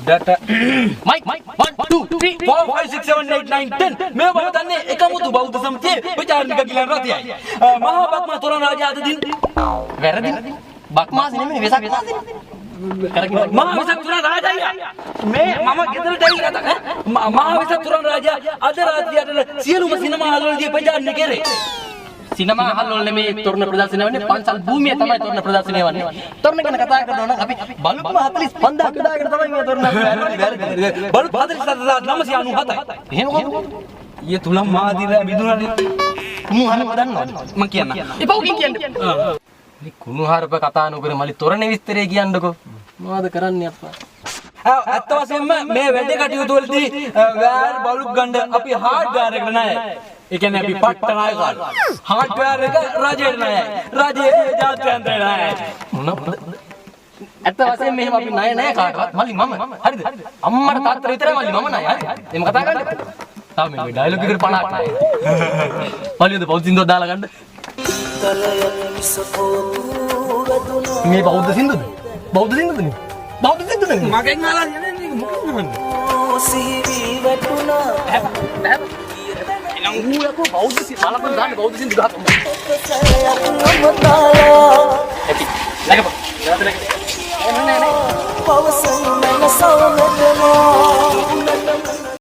data Mike 1 2 3 4 5 6 7 8 9 10 මේ මම දන්නේ එකමුතු බෞද්ධ සමිතියේ විචාරණික ගිලන් රතියයි මහා බක්මා තොරණ රාජා අද දින වැරදි බක්මාසි නෙමෙයි වෙසක් කරගෙන මහා වෙසක් තොරණ රාජා මේ මම ගෙදරට ඇවිල්ලා කතා කරා මහා වෙසක් තොරණ රාජා අද රාත්‍රියට සියලුම සිනමා හල්වලදී ප්‍රචාරණය කරේ සිනමා හල් වල නෙමෙයි තොරණ ප්‍රදර්ශනය වෙන්නේ පන්සල් භූමියේ තමයි තොරණ ප්‍රදර්ශනය වෙන්නේ. තොරණ ගැන කතා කරනවා නම් අපි බලුප්ම 45000ක් දාගෙන තමයි මේ තොරණ වැරදි. බලු 47997යි. එහෙම කොහොමද? ඊයේ තුලම් මාදිර විදුනනේ කුණුහරුප දන්නවද? මම කියන්න. එපා උකින් කියන්නේ. මේ කුණුහරුප කතා නොකර මලි තොරණ විස්තරය කියන්නකෝ. මොනවද කරන්නේ අප්පා? ඇත්ත වශයෙන්ම මේ වැඩ කටයුතු වලදී වෑර් බලුක් ගන්න අපි හાર્ඩ්වෙයාර් එකට නෑ. ඒ කියන්නේ අපි පට්ට ණය ගන්න. හાર્ඩ්වෙයාර් එක රජයට නෑ. රජයේ ජාත්‍යන්තරයට නෑ. මොනවද? ඇත්ත වශයෙන්ම මෙහෙම අපි ණය නෑ කාටවත්. මලි මම. හරිද? අම්මට තාත්තට විතරයි මලි මම ණය. හරි. එහෙම කතා කරන්න. තාම මේ ඩයලොග් එකට 50ක් ණය. මලියද බෞද්ධ සින්දුවක් දාලා ගන්න. මේ බෞද්ධ සින්දුවද? බෞද්ධ සින්දුවද නේ? බෞද්ධ සින්දුවද නේ? මගෙන් අහලා යන්නේ මොකක්ද කරන්නේ? ඌයකෝ බෞද්ධ සින්දුව බලපන් දාන්න බෞද්ධ සින්දුව ගහපන්.